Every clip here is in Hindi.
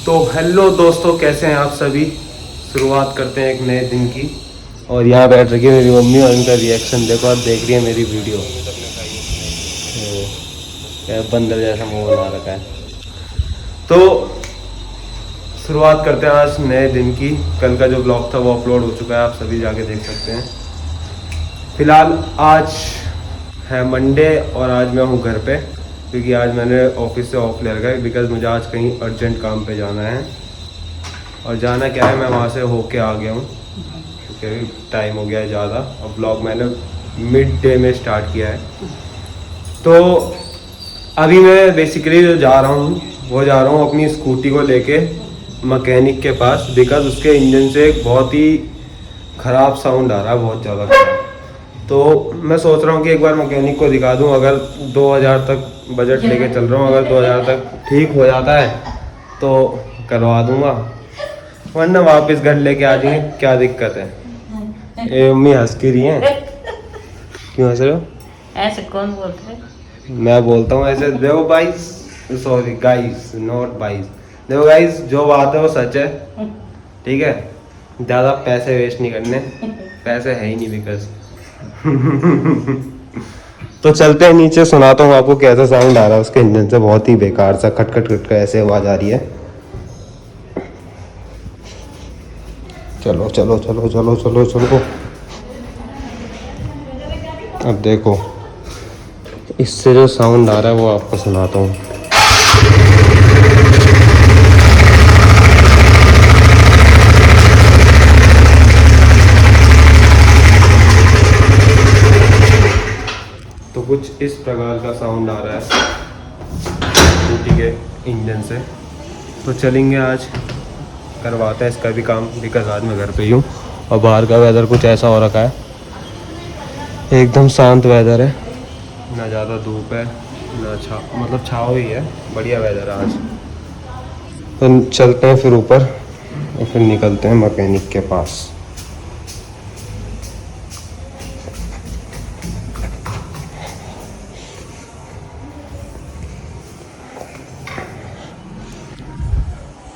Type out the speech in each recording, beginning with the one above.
तो हेलो दोस्तों, कैसे हैं आप सभी। शुरुआत करते हैं एक नए दिन की। और यहाँ बैठ रखी है मेरी मम्मी और इनका रिएक्शन देखो। आप देख रही है मेरी वीडियो। क्या बंदर जैसा मुंह बना रखा है। तो शुरुआत करते हैं आज नए दिन की। कल का जो ब्लॉग था वो अपलोड हो चुका है, आप सभी जाके देख सकते हैं। फिलहाल आज है मंडे और आज मैं हूँ घर पे, क्योंकि आज मैंने ऑफिस से ऑफ ले रखा है बिकॉज़ मुझे आज कहीं अर्जेंट काम पे जाना है। और जाना क्या है, मैं वहाँ से होके आ गया हूँ क्योंकि टाइम हो गया है ज़्यादा। और ब्लॉग मैंने मिड डे में स्टार्ट किया है। तो अभी मैं बेसिकली जो जा रहा हूँ वो जा रहा हूँ अपनी स्कूटी को लेके मैकेनिक के पास, बिकॉज़ उसके इंजन से एक बहुत ही ख़राब साउंड आ रहा है, बहुत ज़्यादा ख़राब। तो मैं सोच रहा हूँ कि एक बार मैकेनिक को दिखा दूँ। अगर 2000 तक बजट लेके चल रहा हूँ, अगर 2000 तक ठीक हो जाता है तो करवा दूँगा, वरना वापस घर लेके आ जाएंगे। क्या दिक्कत है। ए मम्मी हंस की रही हैं, क्यों हंस रहे हो? ऐसे कौन बोलते हैं? मैं बोलता हूँ ऐसे। देखो गाइस, सॉरी गाइस, नॉट बाइस। देखो गाइस, जो बात है वो सच है, ठीक है। ज़्यादा पैसे वेस्ट नहीं करने, पैसे है ही नहीं बिकॉज। तो चलते हैं नीचे, सुनाता हूँ आपको कैसा साउंड आ रहा है उसके इंजन से। बहुत ही बेकार सा खटखट खटखट ऐसे आवाज़ आ रही है। चलो चलो चलो चलो चलो चलो। अब देखो इससे जो साउंड आ रहा है वो आपको सुनाता हूँ। तो कुछ इस प्रकार का साउंड आ रहा है स्कूटी के इंजन से। तो चलेंगे आज, करवाते हैं इसका भी काम, बिकॉज़ आज मैं घर पे ही हूँ। और बाहर का वेदर कुछ ऐसा हो रखा है, एकदम शांत वेदर है, ना ज़्यादा धूप है ना मतलब छाँव ही है। बढ़िया वेदर है आज। तो चलते हैं फिर ऊपर और फिर निकलते हैं मैकेनिक के पास।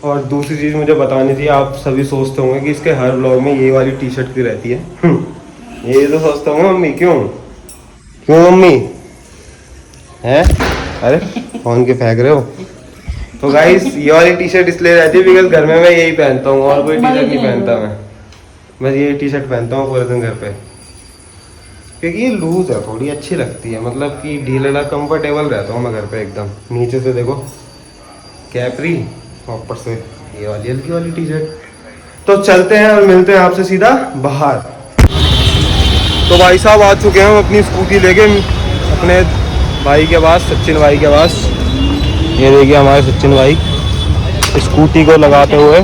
और दूसरी चीज़ मुझे बतानी थी, आप सभी सोचते होंगे कि इसके हर ब्लॉग में ये वाली टी शर्ट क्यों रहती है। ये तो सोचते होंगे मम्मी, क्यों क्यों मम्मी हैं? अरे फोन के फेंक रहे हो। तो गाइस, ये वाली टी शर्ट इसलिए रहती है बिकॉज घर में मैं यही पहनता हूँ और कोई टी शर्ट नहीं पहनता। मैं बस यही टी शर्ट पहनता हूँ पूरे दिन घर पे, क्योंकि ये लूज है, थोड़ी अच्छी लगती है, मतलब कि ढीला कंफर्टेबल रहता हूँ मैं घर पे एकदम। नीचे से देखो कैपरी, ऊपर से ये वाली हल्की वाली टी शर्ट। तो चलते हैं और मिलते हैं आपसे सीधा बाहर। तो भाई साहब आ चुके हैं हम अपनी स्कूटी लेके अपने भाई के पास, सचिन भाई के पास। ये देखिए हमारे सचिन भाई स्कूटी को लगाते हुए।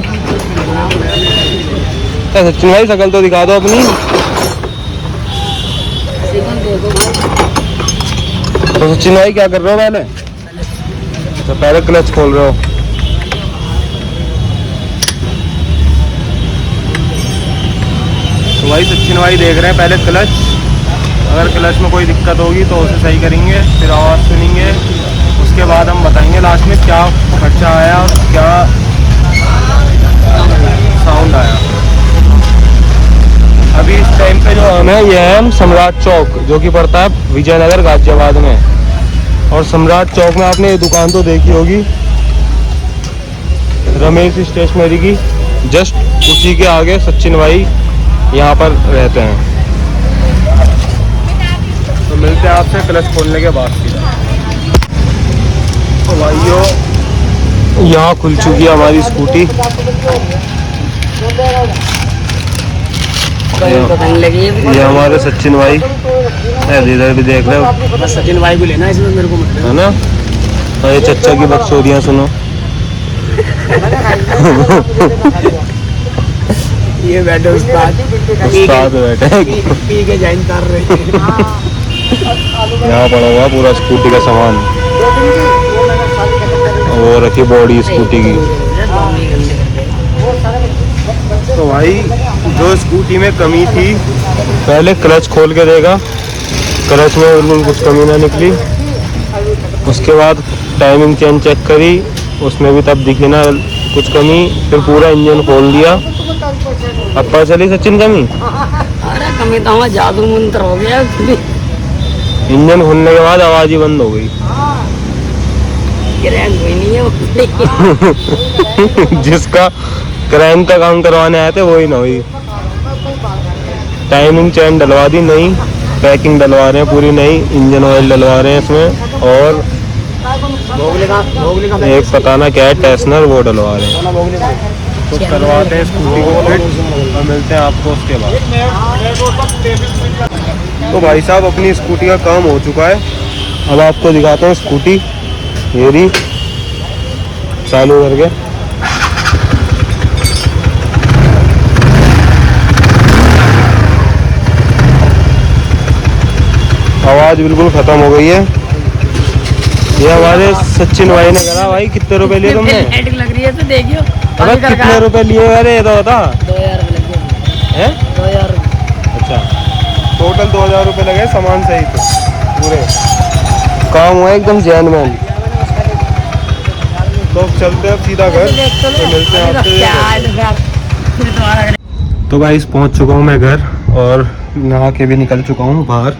सचिन भाई शकल तो दिखा दो अपनी। तो सचिन भाई क्या कर रहे हो पहले? तो पहले क्लच खोल रहे हो। तो भाई सचिन भाई देख रहे हैं पहले क्लच। अगर क्लच में कोई दिक्कत होगी तो उसे सही करेंगे, फिर आवाज़ सुनेंगे, उसके बाद हम बताएंगे लास्ट में क्या खर्चा आया और क्या साउंड आया। अभी इस टाइम पे जो हम है ये है हम सम्राट चौक, जो कि पड़ता है विजयनगर गाजियाबाद में। और सम्राट चौक में आपने ये दुकान तो देखी होगी रमेश स्टेशनरी की, जस्ट उसी के आगे सचिन भाई यहाँ पर रहते हैं। तो मिलते हैं आपसे क्लच खोलने के बाद सीधा। तो भाइयों यहाँ खुल चुकी है हमारी स्कूटी। ये हमारे सचिन भाई इधर भी देख रहे हो। सचिन भाई को लेना इसमें, मेरे को मत है ना। और ये चच्चा की बकचोदियाँ सुनो। ये बैठे उस्ताद बैठे पी के जाइन कर रहे हैं। यहाँ पड़ा हुआ पूरा स्कूटी का सामान, वो रखी बॉडी स्कूटी की। तो भाई जो स्कूटी में कमी थी, पहले क्लच खोल के देगा, क्लच में बिल्कुल कुछ कमी ना निकली। उसके बाद टाइमिंग चेन चेक करी, उसमें भी तब दिखी ना कुछ कमी, फिर पूरा इंजन खोल दिया, अब पता चली सचिन कमी। अरे कमी तो हमारा जादू मंत्र हो गया। इंजन खोलने के बाद आवाज ही बंद हो गई। क्रैंक हुई नहीं है वो। जिसका क्रैंक का काम करवाने आए थे वही ना हुई। टाइमिंग चेन डलवा दी नई, पैकिंग डलवा रहे हैं पूरी नई, इंजन ऑयल डलवा रहे हैं इसमें, और एक पता ना क्या है टेस्नर वो डलवा रहे हैं। तो करवाते हैं स्कूटी को फिट और मिलते हैं आपको उसके बाद। तो भाई साहब अपनी स्कूटी का काम हो चुका है, अब आपको दिखाते हैं स्कूटी। ये रही चालू करके। आवाज बिल्कुल खत्म हो गई है। ये हमारे सचिन भाई ने करा। भाई कितने रुपए लिए तुमने? लाइट लग रही है तो देखियो। अबे कितने रुपए लिए? अरे ये तो बता। 2000 लग गए हैं? 2000। अच्छा, टोटल 2000 रुपए लगे सामान सही थे पूरे। काम हुआ एकदम जेन्युइन। तो चलते हैं सीधा घर, तो मिलते हैं आपसे। तो गाइस पहुंच चुका हूँ मैं घर और नहा के भी निकल चुका हूँ बाहर।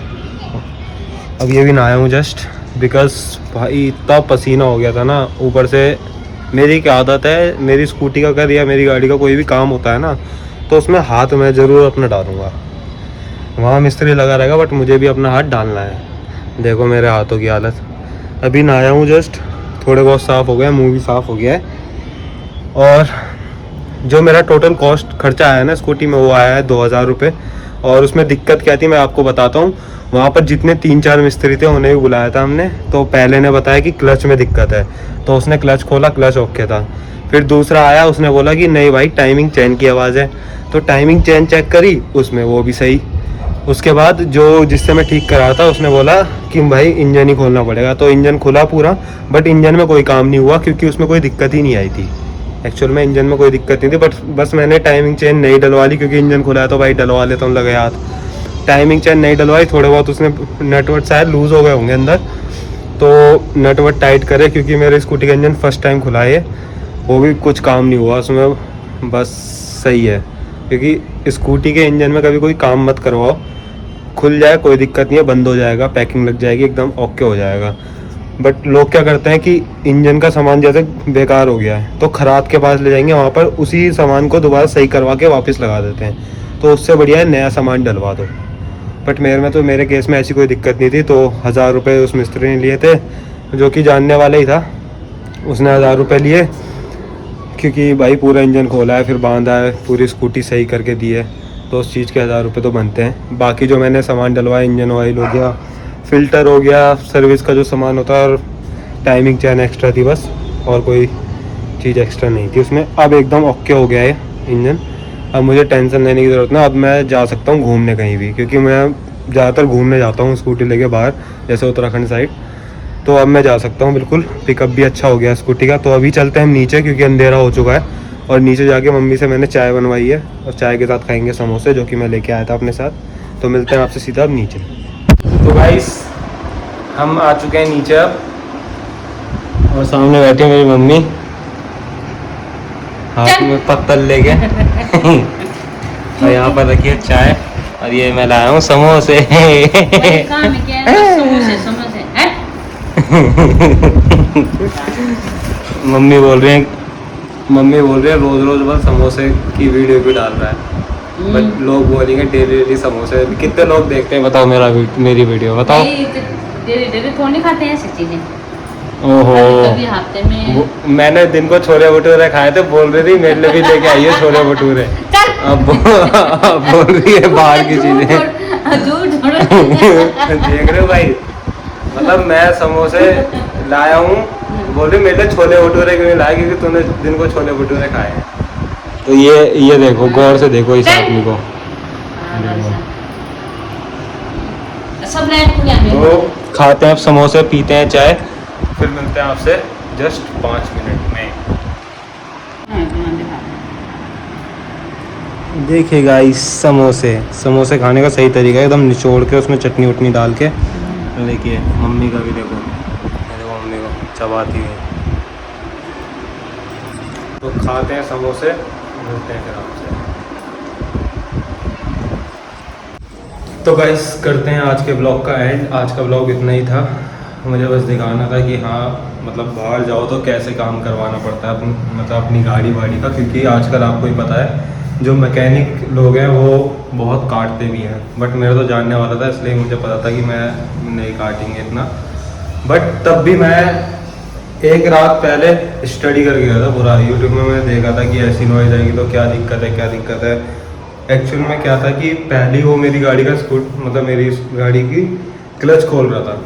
अब ये भी नहाया हूँ जस्ट, बिकॉज भाई इतना पसीना हो गया था ना। ऊपर से मेरी क्या आदत है, मेरी स्कूटी का कर या मेरी गाड़ी का कोई भी काम होता है ना, तो उसमें हाथ मैं ज़रूर अपना डालूँगा। वहाँ मिस्त्री लगा रहेगा बट मुझे भी अपना हाथ डालना है। देखो मेरे हाथों की हालत। अभी नहाया हूँ जस्ट, थोड़े बहुत साफ़ हो गए, मुँह भी साफ़ हो गया है। और जो मेरा टोटल कॉस्ट खर्चा आया ना स्कूटी में वो आया है 2000 रुपये। और उसमें दिक्कत क्या थी मैं आपको बताता हूँ। वहाँ पर जितने 3-4 मिस्त्री थे उन्हें भी बुलाया था हमने। तो पहले ने बताया कि क्लच में दिक्कत है, तो उसने क्लच खोला, क्लच ओके था। फिर दूसरा आया, उसने बोला कि नहीं भाई टाइमिंग चेन की आवाज़ है, तो टाइमिंग चेन चेक करी, उसमें वो भी सही। उसके बाद जो जिससे मैं ठीक करा था उसने बोला कि भाई इंजन ही खोलना पड़ेगा, तो इंजन खुला पूरा, बट इंजन में कोई काम नहीं हुआ क्योंकि उसमें कोई दिक्कत ही नहीं आई थी। एक्चुअल में इंजन में कोई दिक्कत नहीं थी, बट बस मैंने टाइमिंग चेन नहीं डलवा ली क्योंकि इंजन खुला है तो भाई डलवा लेता हूँ, लगे हाथ। टाइमिंग चेन नहीं डलवाई, थोड़े बहुत उसने नट वट शायद लूज़ हो गए होंगे अंदर, तो नट वट टाइट करे क्योंकि मेरे स्कूटी का इंजन फर्स्ट टाइम खुला है, वो भी कुछ काम नहीं हुआ उसमें, बस सही है। क्योंकि स्कूटी के इंजन में कभी कोई काम मत करवाओ, खुल जाए कोई दिक्कत नहीं है, बंद हो जाएगा, पैकिंग लग जाएगी, एकदम ओके हो जाएगा। बट लोग क्या करते हैं कि इंजन का सामान जैसे बेकार हो गया है तो खराद के पास ले जाएंगे, वहाँ पर उसी सामान को दोबारा सही करवा के वापस लगा देते हैं। तो उससे बढ़िया है नया सामान डलवा दो। बट मेरे केस में ऐसी कोई दिक्कत नहीं थी, तो 1000 रुपये उस मिस्त्री ने लिए थे, जो कि जानने वाला ही था। उसने 1000 रुपये लिए क्योंकि भाई पूरा इंजन खोला है, फिर बांधा है, पूरी स्कूटी सही करके दी है, तो उस चीज़ के 1000 रुपये तो बनते हैं। बाकी जो मैंने सामान डलवाया, इंजन ऑयल हो गया, फ़िल्टर हो गया, सर्विस का जो सामान होता है, और टाइमिंग चेन एक्स्ट्रा थी बस, और कोई चीज़ एक्स्ट्रा नहीं थी उसमें। अब एकदम ओके हो गया है इंजन, अब मुझे टेंशन लेने की ज़रूरत नहीं। अब मैं जा सकता हूँ घूमने कहीं भी, क्योंकि मैं ज़्यादातर घूमने जाता हूँ स्कूटी लेके बाहर, जैसे उत्तराखंड साइड। तो अब मैं जा सकता हूँ बिल्कुल, पिकअप भी अच्छा हो गया स्कूटी का। तो अभी चलते हैं हम नीचे क्योंकि अंधेरा हो चुका है, और नीचे जाके मम्मी से मैंने चाय बनवाई है, और चाय के साथ खाएंगे समोसे जो कि मैं लेके आया था अपने साथ। तो मिलते हैं आपसे सीधा अब नीचे। तो गाइस हम आ चुके हैं नीचे अब, और सामने बैठी मेरी मम्मी हाथ में पत्तल लेके और यहाँ पर रखिए चाय, और ये मैं लाया हूँ समोसे। वही काम है क्या है, समोसे समोसे हैं? मम्मी बोल रहे हैं रोज रोज बस समोसे की वीडियो भी डाल रहा है। बट लोग बोलेंगे डेली डेली समोसे। कितने लोग देखते हैं बताओ मेरी वीडियो, बताओ। डेली थोड़ी नहीं खाते हैं ऐसी चीजें, ओहो, कभी हफ्ते में। मैंने दिन को छोले भटूरे खाए थे, बोल रही थी मेरे लिए भी लेके आइए छोले भटूरे। अब बोल रही है बाहर की चीजें। देख रहे हो भाई, मतलब मैं समोसे लाया हूँ, बोल रही मेरे लिए छोले भटूरे क्यों नहीं लाया, क्योंकि तूने दिन को छोले भटूरे खाए हैं। तो ये देखो, गौर से देखो इस आदमी को। सब लाइट तो खाते हैं अब समोसे, पीते हैं चाय, फिर मिलते हैं आपसे जस्ट 5 मिनट में। देखिए गाइस, समोसे खाने का सही तरीका है, एकदम निचोड़ के उसमें चटनी वटनी डाल के। देखिए मम्मी का भी देखो मम्मी को चबाती है। तो खाते हैं समोसे, मिलते हैं फिर आपसे। तो गाइस करते हैं आज के ब्लॉग का एंड। आज का ब्लॉग इतना ही था, मुझे बस दिखाना था कि हाँ मतलब बाहर जाओ तो कैसे काम करवाना पड़ता है मतलब अपनी गाड़ी वाड़ी का, क्योंकि आजकल आपको ही पता है जो मैकेनिक लोग हैं वो बहुत काटते भी हैं। बट मेरा तो जानने वाला था इसलिए मुझे पता था कि मैं नहीं काटेंगे इतना। बट तब भी मैं एक रात पहले स्टडी करके गया था पूरा, यूट्यूब में मैंने देखा था कि ऐसी नॉइज़ आएगी तो क्या दिक्कत है। एक्चुअल में क्या था कि पहली वो मेरी गाड़ी का मतलब मेरी गाड़ी की क्लच खोल रहा था,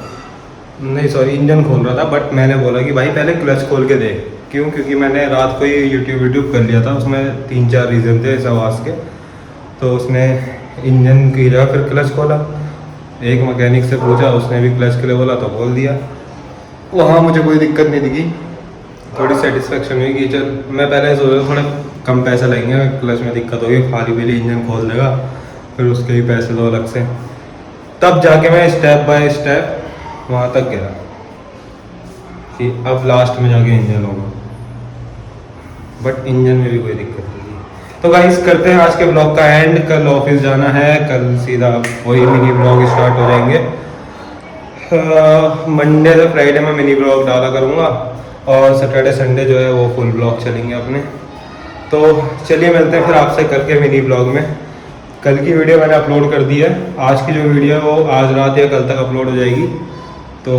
नहीं सॉरी इंजन खोल रहा था। बट मैंने बोला कि भाई पहले क्लच खोल के देख, क्यों? क्योंकि मैंने रात को ही यूट्यूब कर लिया था, उसमें 3-4 रीज़न थे इस आवाज़ के। तो उसने इंजन की जगह फिर क्लच खोला, एक मैकेनिक से पूछा, उसने भी क्लच के लिए बोला तो बोल दिया। वहाँ मुझे कोई दिक्कत नहीं दिखी, थोड़ी सेटिस्फेक्शन हुई कि चल, मैं पहले सोच रहा थोड़े कम पैसे लगेंगे, क्लच में दिक्कत होगी, खाली पीली इंजन खोल देगा, फिर उसके भी पैसे दो अलग से। तब जाके मैं स्टेप बाय स्टेप वहाँ तक गया कि अब लास्ट में जाके इंजन होगा, बट इंजन में भी कोई दिक्कत नहीं थी। तो गाइस करते हैं आज के ब्लॉग का एंड। कल ऑफिस जाना है, कल सीधा वही मिनी ब्लॉग स्टार्ट हो जाएंगे। मंडे से फ्राइडे में मिनी ब्लॉग डाला करूँगा और सैटरडे संडे जो है वो फुल ब्लॉग चलेंगे अपने। तो चलिए मिलते हैं फिर आपसे कल के मिनी ब्लॉग में। कल की वीडियो मैंने अपलोड कर दी है, आज की जो वीडियो है वो आज रात या कल तक अपलोड हो जाएगी। तो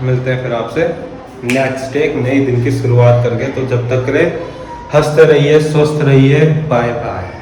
मिलते हैं फिर आपसे नेक्स्ट एक नई दिन की शुरुआत करके। तो जब तक रहे हंसते रहिए, स्वस्थ रहिए, बाय बाय।